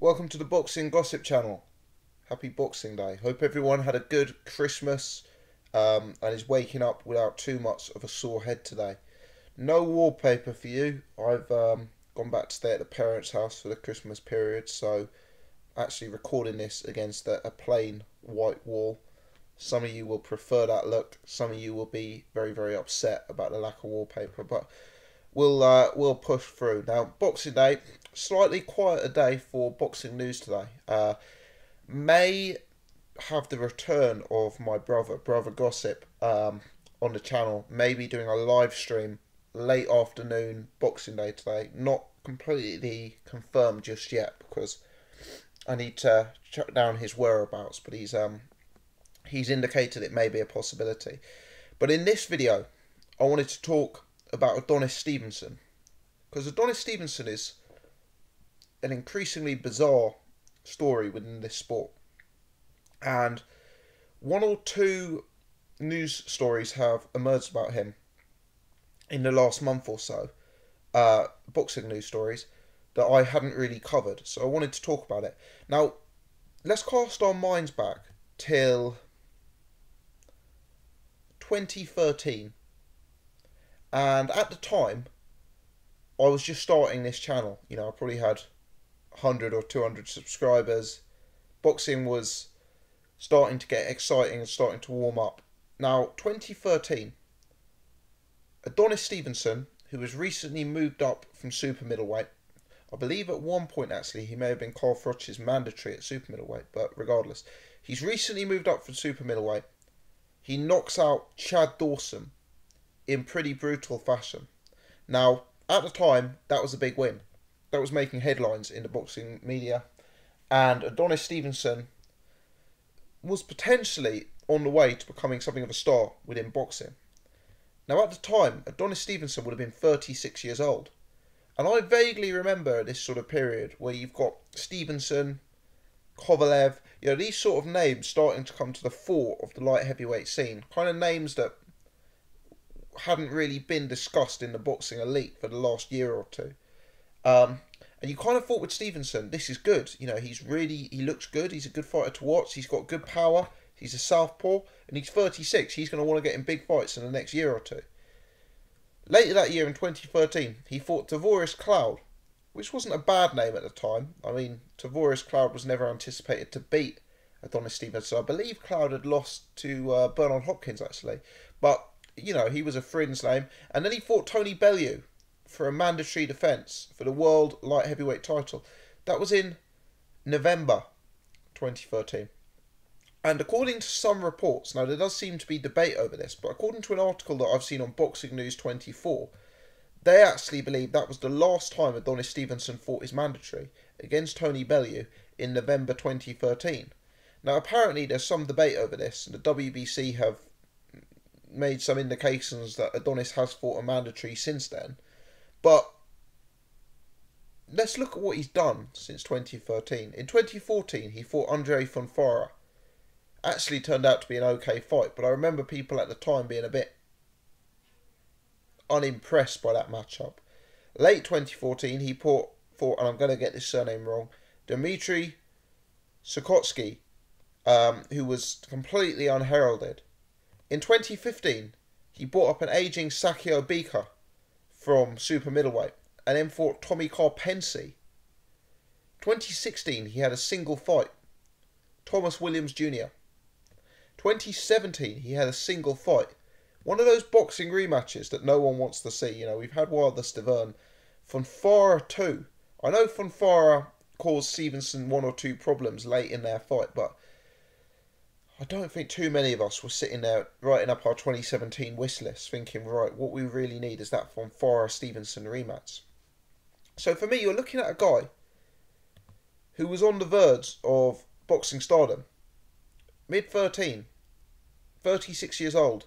Welcome to the Boxing Gossip channel. Happy Boxing Day. Hope everyone had a good Christmas and is waking up without too much of a sore head today. No wallpaper for you. I've gone back to stay at the parents' house for the Christmas period, so actually recording this against a plain white wall. Some of you will prefer that look. Some of you will be very, very upset about the lack of wallpaper, but we'll push through. Now, Boxing Day, slightly quieter day for boxing news today. May have the return of my brother Gossip, on the channel. Maybe doing a live stream late afternoon Boxing Day today. Not completely confirmed just yet because I need to track down his whereabouts, but he's indicated it may be a possibility. But in this video, I wanted to talk about Adonis Stevenson, because Adonis Stevenson is an increasingly bizarre story within this sport, and one or two news stories have emerged about him in the last month or so, boxing news stories that I hadn't really covered, so I wanted to talk about it. Now, let's cast our minds back till 2013. And at the time, I was just starting this channel. You know, I probably had 100 or 200 subscribers. Boxing was starting to get exciting and starting to warm up. Now, 2013, Adonis Stevenson, who was recently moved up from super middleweight, I believe at one point actually he may have been Carl Froch's mandatory at super middleweight, but regardless, he's recently moved up from super middleweight. He knocks out Chad Dawson in pretty brutal fashion. Now, at the time, that was a big win. That was making headlines in the boxing media. And Adonis Stevenson was potentially on the way to becoming something of a star within boxing. Now, at the time, Adonis Stevenson would have been 36 years old. And I vaguely remember this sort of period where you've got Stevenson, Kovalev, you know, these sort of names starting to come to the fore of the light heavyweight scene. Kind of names that hadn't really been discussed in the boxing elite for the last year or two. And you kind of thought with Stevenson, this is good. You know, he looks good. He's a good fighter to watch. He's got good power. He's a southpaw. And he's 36. He's going to want to get in big fights in the next year or two. Later that year in 2013, he fought Tavoris Cloud, which wasn't a bad name at the time. I mean, Tavoris Cloud was never anticipated to beat Adonis Stevenson. I believe Cloud had lost to Bernard Hopkins, actually. But you know, he was a fringe name. And then he fought Tony Bellew for a mandatory defence for the world light heavyweight title. That was in November 2013. And according to some reports, now there does seem to be debate over this, but according to an article that I've seen on Boxing News 24, they actually believe that was the last time Adonis Stevenson fought his mandatory against Tony Bellew in November 2013. Now apparently there's some debate over this, and the WBC have made some indications that Adonis has fought a mandatory since then. But let's look at what he's done since 2013. In 2014, he fought Andre Fonfara. Actually turned out to be an okay fight, but I remember people at the time being a bit unimpressed by that matchup. Late 2014, he fought, and I'm going to get this surname wrong, Dmitry Sukotsky, who was completely unheralded. In 2015, he brought up an ageing Sakio Bika from super middleweight and then fought Tommy Karpensi. 2016, he had a single fight, Thomas Williams Jr. 2017, he had a single fight. One of those boxing rematches that no one wants to see. You know, we've had Wilder Stiverne. Fonfara too. I know Fonfara caused Stevenson one or two problems late in their fight, but I don't think too many of us were sitting there writing up our 2017 wish list thinking, right, what we really need is that Fonfara Stevenson rematch. So for me, you're looking at a guy who was on the verge of boxing stardom. Mid-13, 36 years old.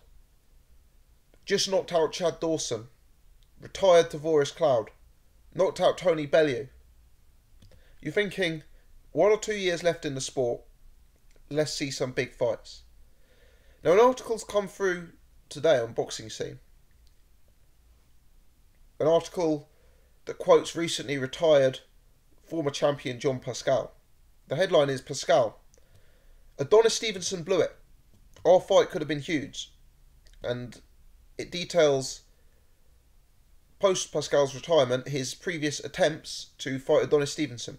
Just knocked out Chad Dawson. Retired Tavoris Cloud. Knocked out Tony Bellew. You're thinking, 1 or 2 years left in the sport. Let's see some big fights. Now, an article's come through today on Boxing Scene. An article that quotes recently retired former champion John Pascal. The headline is Pascal. Adonis Stevenson blew it. Our fight could have been huge. And it details, post Pascal's retirement, his previous attempts to fight Adonis Stevenson.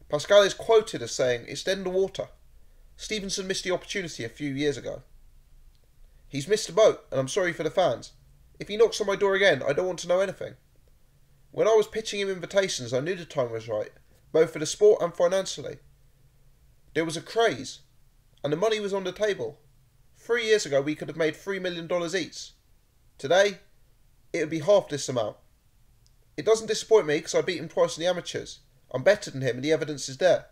Pascal is quoted as saying, "It's dead in the water. Stevenson missed the opportunity a few years ago. He's missed the boat, and I'm sorry for the fans. If he knocks on my door again, I don't want to know anything. When I was pitching him invitations, I knew the time was right, both for the sport and financially. There was a craze, and the money was on the table. 3 years ago, we could have made $3 million each. Today, it would be half this amount. It doesn't disappoint me because I beat him twice in the amateurs. I'm better than him, and the evidence is there.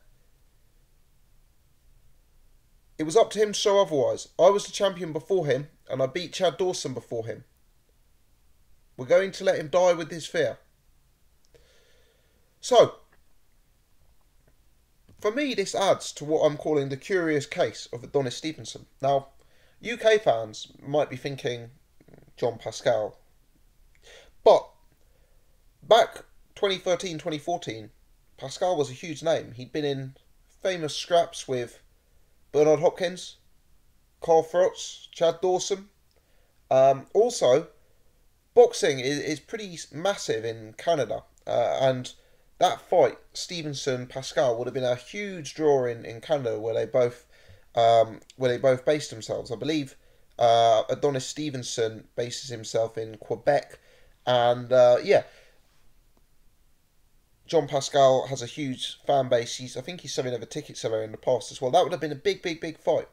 It was up to him to show otherwise. I was the champion before him, and I beat Chad Dawson before him. We're going to let him die with his fear." So, for me, this adds to what I'm calling the curious case of Adonis Stevenson. Now, UK fans might be thinking, John Pascal. But, back 2013, 2014, Pascal was a huge name. He'd been in famous scraps with Bernard Hopkins, Carl Froch, Chad Dawson. Also, boxing is pretty massive in Canada, and that fight, Stevenson-Pascal, would have been a huge draw in Canada, where they both based themselves. I believe Adonis Stevenson bases himself in Quebec, and John Pascal has a huge fan base. I think he's selling over ticket seller in the past as well. That would have been a big fight.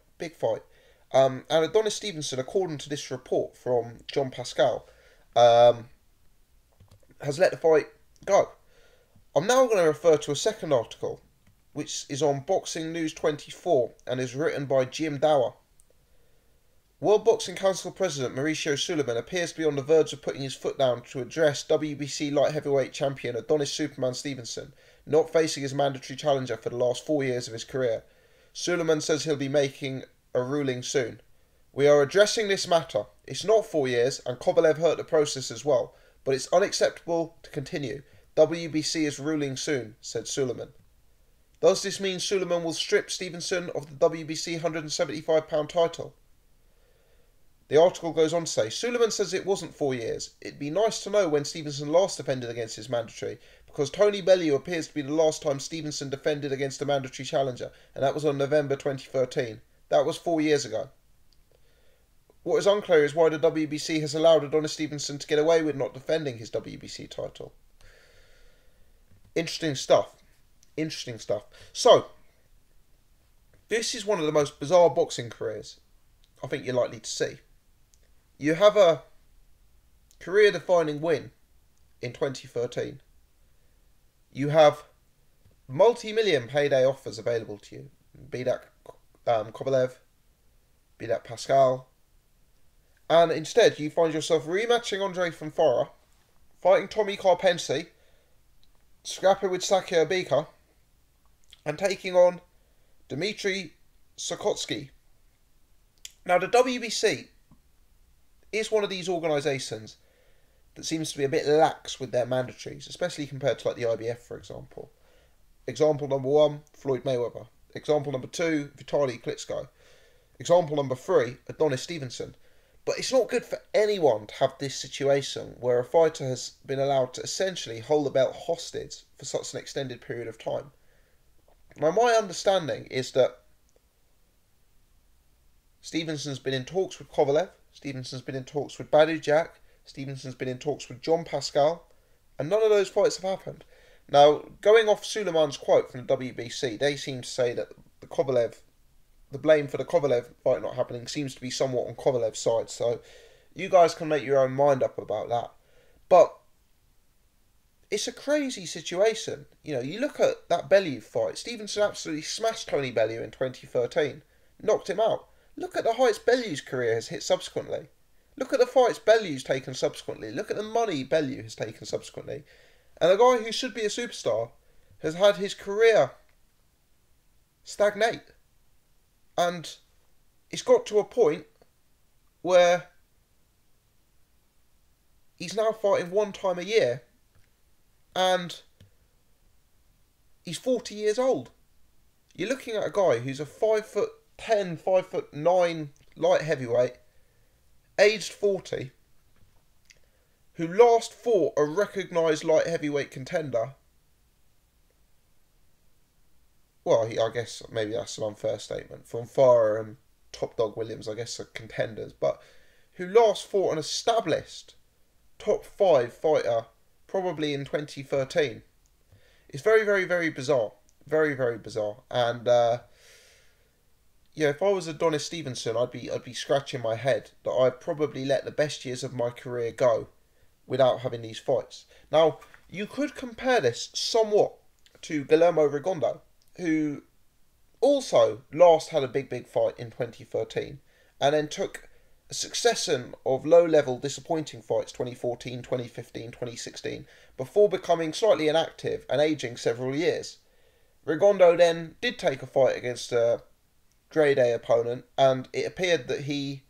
And Adonis Stevenson, according to this report from John Pascal, has let the fight go. I'm now going to refer to a second article, which is on Boxing News 24 and is written by Jim Dower. World Boxing Council President Mauricio Suleiman appears to be on the verge of putting his foot down to address WBC light heavyweight champion Adonis Superman Stevenson, not facing his mandatory challenger for the last 4 years of his career. Suleiman says he'll be making a ruling soon. "We are addressing this matter. It's not 4 years, and Kovalev hurt the process as well, but it's unacceptable to continue. WBC is ruling soon," said Suleiman. Does this mean Suleiman will strip Stevenson of the WBC 175-pound title? The article goes on to say, Suleiman says it wasn't 4 years. It'd be nice to know when Stevenson last defended against his mandatory, because Tony Bellew appears to be the last time Stevenson defended against a mandatory challenger, and that was on November 2013. That was 4 years ago. What is unclear is why the WBC has allowed Adonis Stevenson to get away with not defending his WBC title. Interesting stuff. So, this is one of the most bizarre boxing careers I think you're likely to see. You have a career-defining win in 2013. You have multi-million payday offers available to you. Be that Kovalev, be that Pascal. And instead, you find yourself rematching Andre Fonfara, fighting Tommy Karpensi, scrapping with Sakir Bika, and taking on Dmitry Sokotsky. Now, the WBC is one of these organisations that seems to be a bit lax with their mandatories, especially compared to like the IBF, for example. Example number 1, Floyd Mayweather. Example number 2, Vitaly Klitschko. Example number 3, Adonis Stevenson. But it's not good for anyone to have this situation where a fighter has been allowed to essentially hold the belt hostage for such an extended period of time. Now, my understanding is that Stevenson's been in talks with Kovalev, Stevenson's been in talks with Badu Jack, Stevenson's been in talks with John Pascal, and none of those fights have happened. Now, going off Suleiman's quote from the WBC, they seem to say that the blame for the Kovalev fight not happening seems to be somewhat on Kovalev's side, so you guys can make your own mind up about that. But it's a crazy situation. You know, you look at that Bellew fight, Stevenson absolutely smashed Tony Bellew in 2013, knocked him out. Look at the heights Bellew's career has hit subsequently. Look at the fights Bellew's taken subsequently. Look at the money Bellew has taken subsequently. And a guy who should be a superstar has had his career stagnate. And it's got to a point where he's now fighting one time a year. And He's 40 years old. You're looking at a guy who's a 5'10", 5'9" light heavyweight, aged 40, who last fought a recognised light heavyweight contender. Well, I guess maybe that's an unfair statement. Von Farah and Top Dog Williams, I guess, are contenders. But who last fought an established top 5 fighter probably in 2013. It's very, very, very bizarre. Very, very bizarre. And yeah, if I was Adonis Stevenson, I'd be scratching my head that I'd probably let the best years of my career go without having these fights. Now, you could compare this somewhat to Guillermo Rigondeaux, who also last had a big fight in 2013 and then took a succession of low-level disappointing fights 2014, 2015, 2016 before becoming slightly inactive and aging several years. Rigondeaux then did take a fight against a grade A opponent, and it appeared that he,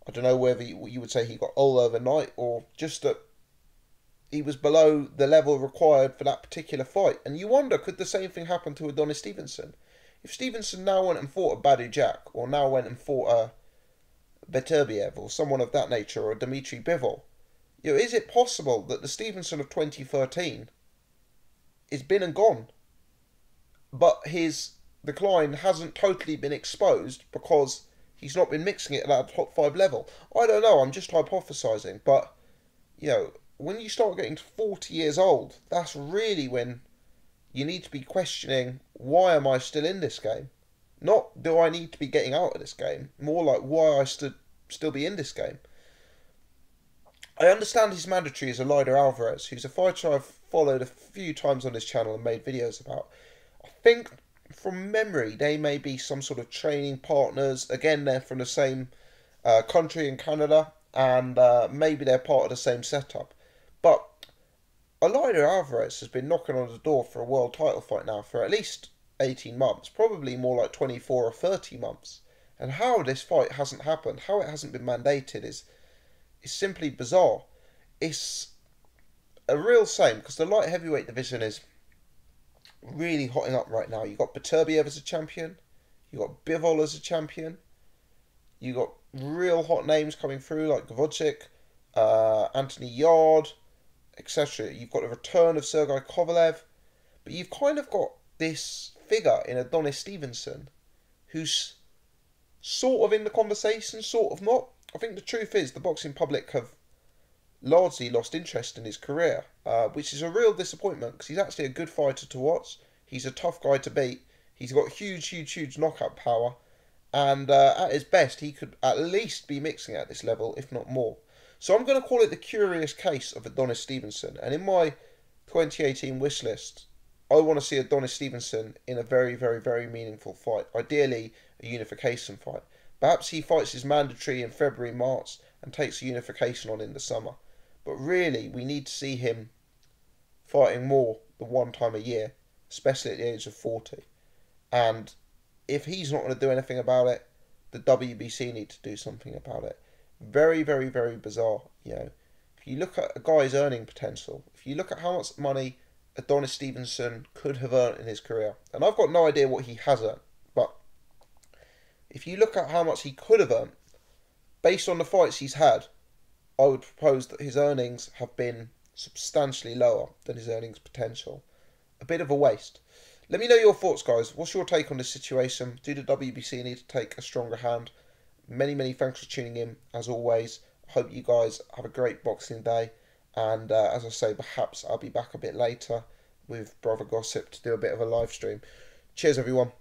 I don't know whether you would say he got old overnight or just that he was below the level required for that particular fight. And you wonder, could the same thing happen to Adonis Stevenson? If Stevenson now went and fought a Badu Jack, or now went and fought a Beterbiev, or someone of that nature, or a Dmitry Bivol, is it possible that the Stevenson of 2013 is been and gone, but his decline hasn't totally been exposed because he's not been mixing it at that top 5 level? I don't know, I'm just hypothesising, but, when you start getting to 40 years old, that's really when you need to be questioning, why am I still in this game? Not, do I need to be getting out of this game? More like, why I still be in this game? I understand his mandatory is Eleider Alvarez, who's a fighter I've followed a few times on his channel and made videos about. I think, from memory, they may be some sort of training partners. Again, they're from the same country in Canada, and maybe they're part of the same setup. But Eleider Alvarez has been knocking on the door for a world title fight now for at least 18 months, probably more like 24 or 30 months. And how this fight hasn't happened, how it hasn't been mandated is simply bizarre. It's a real shame because the light heavyweight division is really hotting up right now. You've got Beterbiev as a champion, you've got Bivol as a champion, you've got real hot names coming through like Gvozdyk, Anthony Yard, etc. You've got the return of Sergei Kovalev, but you've kind of got this figure in Adonis Stevenson who's sort of in the conversation, sort of not. I think the truth is the boxing public have largely lost interest in his career, which is a real disappointment because he's actually a good fighter to watch. He's a tough guy to beat. He's got huge knockout power, and at his best he could at least be mixing at this level, if not more. So I'm going to call it the curious case of Adonis Stevenson. And in my 2018 wish list, I want to see Adonis Stevenson in a very meaningful fight. Ideally, a unification fight. Perhaps he fights his mandatory in February, March, and takes a unification on in the summer. But really, we need to see him fighting more than one time a year, especially at the age of 40. And if he's not going to do anything about it, the WBC need to do something about it. Very bizarre, If you look at a guy's earning potential, if you look at how much money Adonis Stevenson could have earned in his career, and I've got no idea what he has earned, but if you look at how much he could have earned, based on the fights he's had, I would propose that his earnings have been substantially lower than his earnings potential. A bit of a waste. Let me know your thoughts, guys. What's your take on this situation? Do the WBC need to take a stronger hand? Many thanks for tuning in, as always. I hope you guys have a great Boxing Day. And as I say, perhaps I'll be back a bit later with Brother Gossip to do a bit of a live stream. Cheers, everyone.